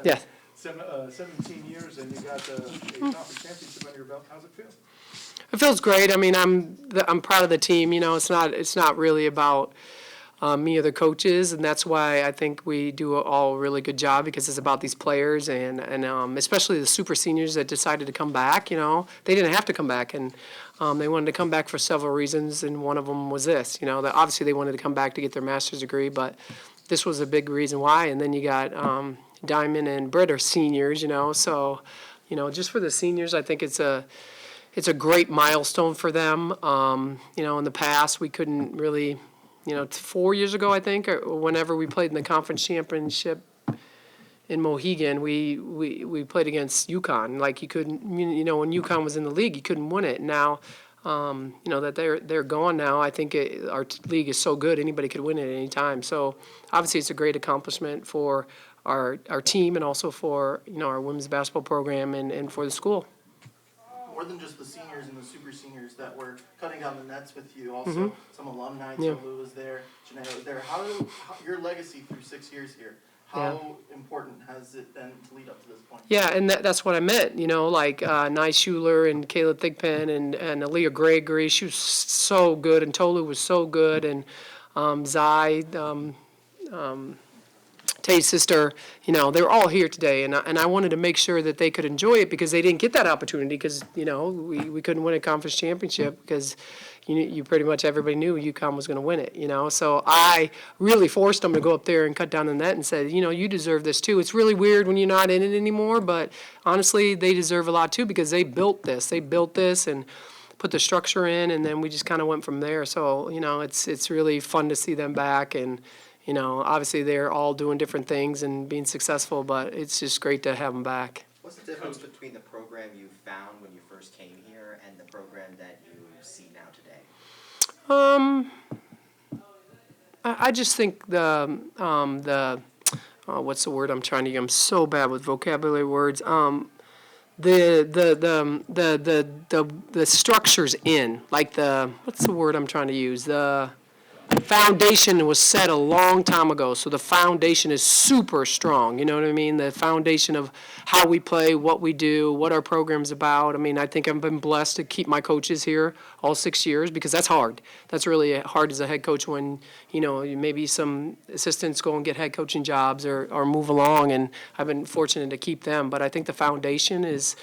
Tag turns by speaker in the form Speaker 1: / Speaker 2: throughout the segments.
Speaker 1: Yes.
Speaker 2: 17 years, and you got a conference championship under your belt. How's it feel?
Speaker 1: It feels great. I mean, I'm proud of the team. You know, it's not really about me or the coaches, and that's why I think we do all a really good job, because it's about these players and especially the super seniors that decided to come back. You know, they didn't have to come back, and they wanted to come back for several reasons, and one of them was this. You know, that obviously they wanted to come back to get their master's degree, but this was a big reason why. And then you got Diamond and Britt are seniors. You know, so just for the seniors, I think it's a great milestone for them. You know, in the past we couldn't really. 4 years ago, I think, or whenever we played in the conference championship in Mohegan, we played against UConn. Like, you couldn't, when UConn was in the league, you couldn't win it. Now, that they're gone now, I think our league is so good, anybody could win it at any time. So obviously, it's a great accomplishment for our team, and also for our women's basketball program and for the school.
Speaker 3: More than just the seniors and the super seniors that were cutting down the nets with you, also some alumni. Lou was there, Jeanette was there. How your legacy through 6 years here, how important has it been to lead up to this point? Yeah, and
Speaker 1: that's what I meant. Like Nye Schuler and Kayla Thigpen and Aaliyah Gregory, she was so good, and Tolu was so good, and Zai, Tay's sister, they were all here today, and I wanted to make sure that they could enjoy it, because they didn't get that opportunity, because, we couldn't win a conference championship, because you pretty much everybody knew UConn was going to win it, So I really forced them to go up there and cut down the net and said, you deserve this too. It's really weird when you're not in it anymore, but honestly, they deserve a lot too, because they built this. They built this and put the structure in, and then we just kind of went from there. So, it's really fun to see them back, and obviously they're all doing different things and being successful, but it's just great to have them back.
Speaker 4: What's the difference between the program you found when you first came here and the program that you see now today?
Speaker 1: I just think the what's the word I'm trying to use? I'm so bad with vocabulary words. The structure's in, like what's the word I'm trying to use? The foundation was set a long time ago, so the foundation is super strong. You know what I mean? The foundation of how we play, what we do, what our program's about. I mean, I think I've been blessed to keep my coaches here all 6 years, because that's hard. That's really hard as a head coach when, maybe some assistants go and get head coaching jobs or move along, and I've been fortunate to keep them. But I think the foundation is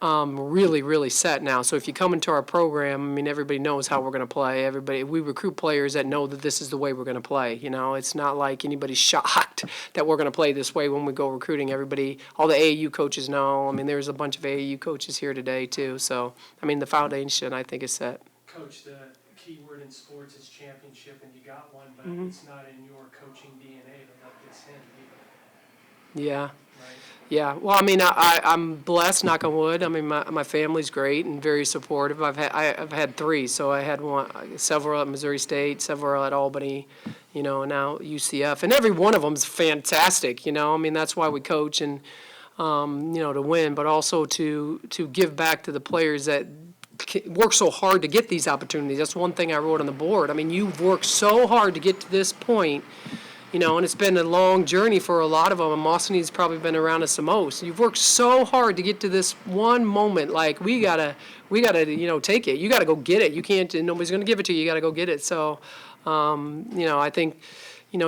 Speaker 1: really, really set now. So if you come into our program, I mean, everybody knows how we're going to play. We recruit players that know that this is the way we're going to play. It's not like anybody's shocked that we're going to play this way when we go recruiting. All the AAU coaches know. I mean, there's a bunch of AAU coaches here today too. So, I mean, the foundation, I think, is set.
Speaker 5: Coach, the key word in sports is championship, and you got one, but it's not in your coaching DNA to let this in either.
Speaker 1: Yeah.
Speaker 5: Right?
Speaker 1: Yeah, well, I mean, I'm blessed, knock on wood. I mean, my family's great and very supportive. I've had three, so I had several at Missouri State, several at Albany, now UCF, and every one of them is fantastic. I mean, that's why we coach, and to win, but also to give back to the players that work so hard to get these opportunities. That's one thing I wrote on the board. I mean, you've worked so hard to get to this point. And it's been a long journey for a lot of them. And Mawsonny's probably been around us the most. You've worked so hard to get to this one moment. Like, we gotta, take it. You gotta go get it. You can't. Nobody's gonna give it to you. You gotta go get it. So, I think,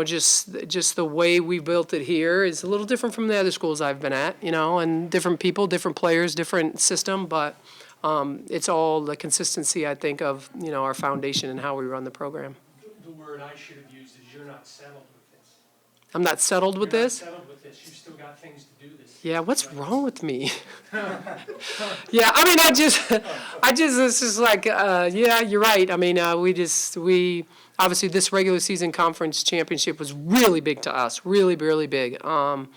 Speaker 1: just the way we built it here is a little different from the other schools I've been at. And different people, different players, different system, but it's all the consistency, I think, of our foundation and how we run the program.
Speaker 5: The word I should have used is you're not settled.
Speaker 1: I'm not settled with this?
Speaker 5: You're not settled with this. You've still got things to do this.
Speaker 1: Yeah, what's wrong with me? Yeah, I mean, it's just like, yeah, you're right. I mean, we obviously this regular season conference championship was really big to us, really, really big. And,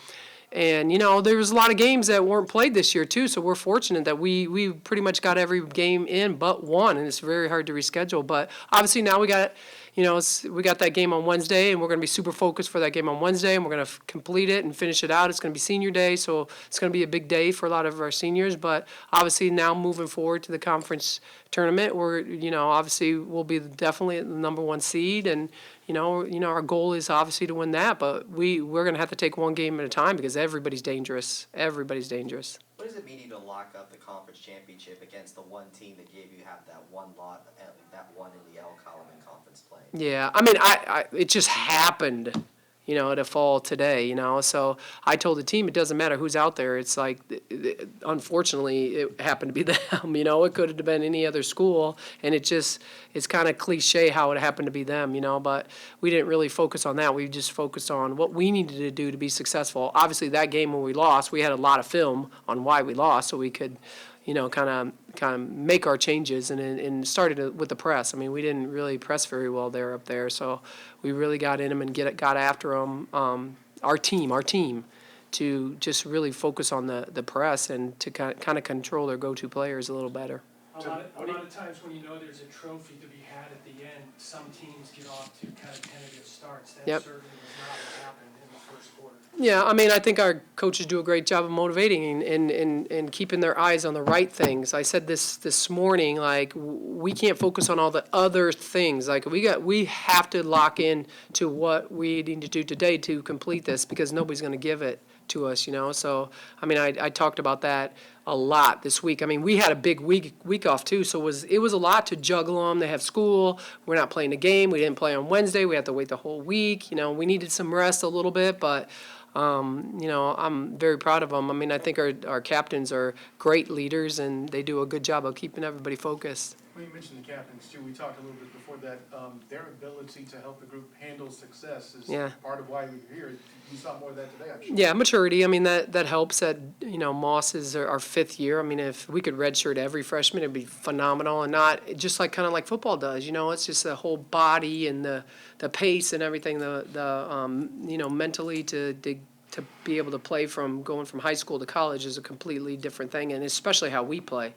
Speaker 1: there was a lot of games that weren't played this year, too, so we're fortunate that we pretty much got every game in but one, and it's very hard to reschedule. But obviously now we got, we got that game on Wednesday, and we're going to be super focused for that game on Wednesday, and we're going to complete it and finish it out. It's going to be senior day, so it's going to be a big day for a lot of our seniors. But obviously now moving forward to the conference tournament, obviously we'll be definitely the number one seed, and our goal is obviously to win that. But we're going to have to take one game at a time because everybody's dangerous. Everybody's dangerous.
Speaker 4: What does it mean to lock up the conference championship against the one team that gave you that one lot, that one in the L column in conference play?
Speaker 1: Yeah, I mean, it just happened, to fall today, So I told the team it doesn't matter who's out there. It's like, unfortunately, it happened to be them. It could have been any other school, and it's kind of cliche how it happened to be them. But we didn't really focus on that. We just focused on what we needed to do to be successful. Obviously, that game when we lost, we had a lot of film on why we lost, so we could kind of make our changes, and started with the press. I mean, we didn't really press very well there up there, so we really got in them and got after them. Our team, to just really focus on the press and to kind of control their go-to players a little better.
Speaker 5: A lot of times when there's a trophy to be had at the end, some teams get off to kind of tentative starts. That
Speaker 1: Yep.
Speaker 5: certainly was not what happened in the first quarter.
Speaker 1: Yeah, I mean, I think our coaches do a great job of motivating and keeping their eyes on the right things. I said this morning, like, we can't focus on all the other things. Like, we have to lock in to what we need to do today to complete this, because nobody's going to give it to us, So, I mean, I talked about that a lot this week. I mean, we had a big week off too, so it was a lot to juggle them. They have school. We're not playing a game. We didn't play on Wednesday. We had to wait the whole week. We needed some rest a little bit, but I'm very proud of them. I mean, I think our captains are great leaders, and they do a good job of keeping everybody focused.
Speaker 2: Well, you mentioned the captains too. We talked a little bit before that. Their ability to help the group handle success is part of why we're here. You saw more of that today, I'm sure.
Speaker 1: Yeah, maturity. I mean, that helps. That Moss is our fifth year. I mean, if we could redshirt every freshman, it'd be phenomenal, and not just kind of like football does. It's just the whole body and the pace and everything. Mentally to be able to play going from high school to college is a completely different thing, and especially how we play.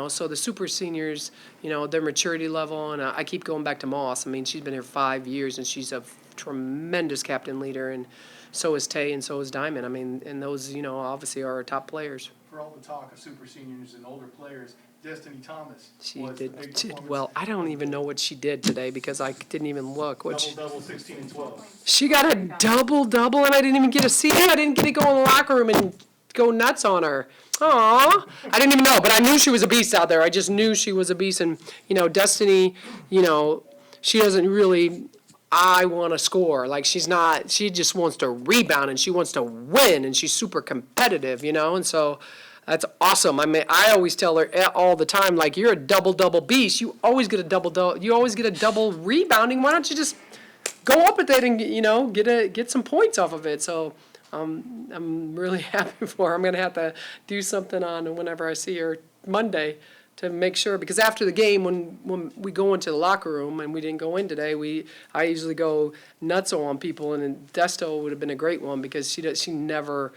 Speaker 1: So the super seniors, their maturity level, and I keep going back to Moss. I mean, she's been here 5 years, and she's a tremendous captain leader, and so is Tay, and so is Diamond. I mean, and those, obviously are our top players.
Speaker 2: For all the talk of super seniors and older players, Destiny Thomas
Speaker 1: She
Speaker 2: was the big
Speaker 1: did
Speaker 2: performance.
Speaker 1: well. I don't even know what she did today because I didn't even look.
Speaker 2: Double, 16 and 12.
Speaker 1: She got a double, and I didn't even get to see her. I didn't get to go in the locker room and go nuts on her. Aw, I didn't even know, but I knew she was a beast out there. I just knew she was a beast, and Destiny, she doesn't really. I want to score. Like, she's not. She just wants to rebound, and she wants to win, and she's super competitive, and so. That's awesome. I mean, I always tell her all the time, like, you're a double beast. You always get a double. You always get a double rebounding. Why don't you just go up at that and get some points off of it? So I'm really happy for her. I'm gonna have to do something on whenever I see her Monday to make sure, because after the game when we go into the locker room, and we didn't go in today, I usually go nuts on people, and Desto would have been a great one because she never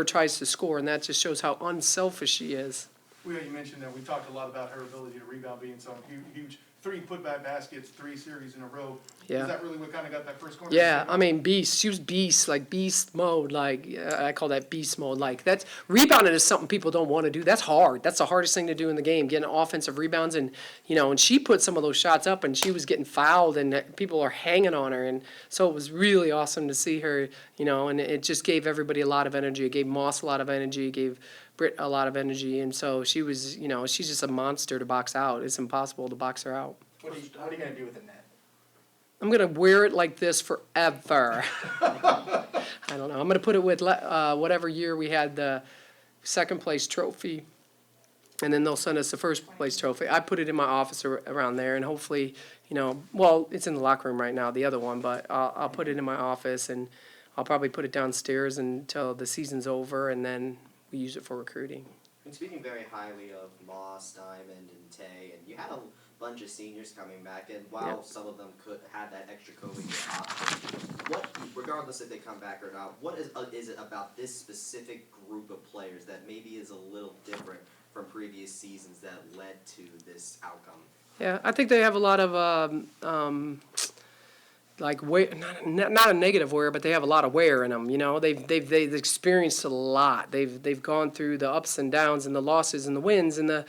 Speaker 1: tries to score, and that just shows how unselfish she is.
Speaker 2: You mentioned that we talked a lot about her ability to rebound being so huge. 3 putback baskets, 3 series in a row.
Speaker 1: Yeah.
Speaker 2: Is that really what kind of got that first corner?
Speaker 1: Yeah, I mean, beast. She was beast, like beast mode. Like, I call that beast mode. Like, that's rebounding is something people don't want to do. That's hard. That's the hardest thing to do in the game, getting offensive rebounds. And and she put some of those shots up, and she was getting fouled, and people are hanging on her. And so it was really awesome to see her. And it just gave everybody a lot of energy. It gave Moss a lot of energy. It gave Britt a lot of energy, and so she was. She's just a monster to box out. It's impossible to box her out.
Speaker 3: What are you going to do with the net?
Speaker 1: I'm going to wear it like this forever. I don't know. I'm going to put it with whatever year we had the second place trophy, and then they'll send us the first place trophy. I put it in my office around there, and hopefully, well, it's in the locker room right now, the other one, but I'll put it in my office, and I'll probably put it downstairs until the season's over, and then we use it for recruiting.
Speaker 4: And speaking very highly of Moss, Diamond, and Tay, and you had a bunch of seniors coming back, and while some of them could have that extra COVID year option, regardless if they come back or not, what is it about this specific group of players that maybe is a little different from previous seasons that led to this outcome?
Speaker 1: Yeah, I think they have a lot of like not a negative wear, but they have a lot of wear in them. You know, they've experienced a lot. They've gone through the ups and downs and the losses and the wins and the,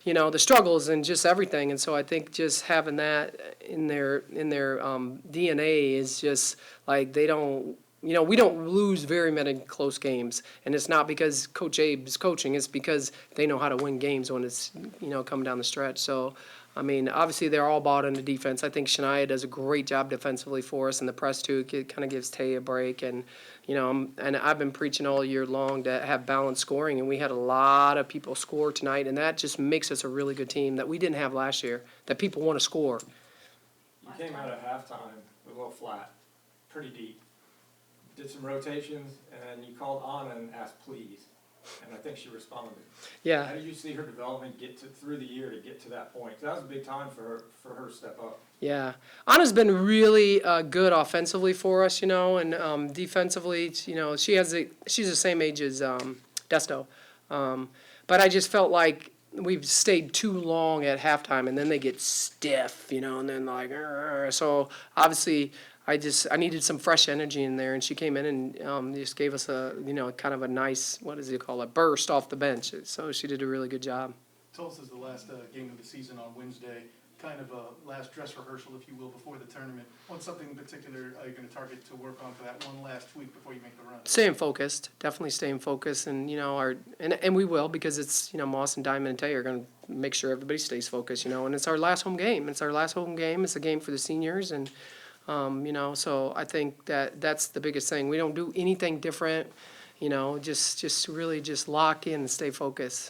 Speaker 1: you know, the struggles and just everything. And so I think just having that in their DNA is just like they don't. You know, we don't lose very many close games, and it's not because Coach Abe is coaching. It's because they know how to win games when it's, you know, coming down the stretch. So, I mean, obviously they're all bought into defense. I think Shania does a great job defensively for us, and the press too. It kind of gives Tay a break, and you know, and I've been preaching all year long to have balanced scoring, and we had a lot of people score tonight, and that just makes us a really good team that we didn't have last year. That people want to score.
Speaker 6: You came out at halftime a little flat, pretty deep. Did some rotations, and you called Anna and asked please, and I think she responded.
Speaker 1: Yeah.
Speaker 6: How did you see her development through the year to get to that point? That was a big time for her to step up.
Speaker 1: Yeah, Anna's been really good offensively for us, you know, and defensively, you know, she's the same age as Desto, but I just felt like we've stayed too long at halftime, and then they get stiff, you know, and then like, so obviously I needed some fresh energy in there, and she came in and just gave us a, you know, kind of a nice, what does he call it, burst off the bench. So she did a really good job.
Speaker 2: Tulsa's the last game of the season on Wednesday, kind of a last dress rehearsal, if you will, before the tournament. What's something in particular are you going to target to work on for that one last week before you make the run?
Speaker 1: Staying focused, definitely staying focused, and you know and we will, because it's, you know, Moss and Diamond and Tay are going to make sure everybody stays focused, you know, and it's our last home game. It's our last home game. It's a game for the seniors, and you know, so I think that's the biggest thing. We don't do anything different, you know, just really just lock in and stay focused.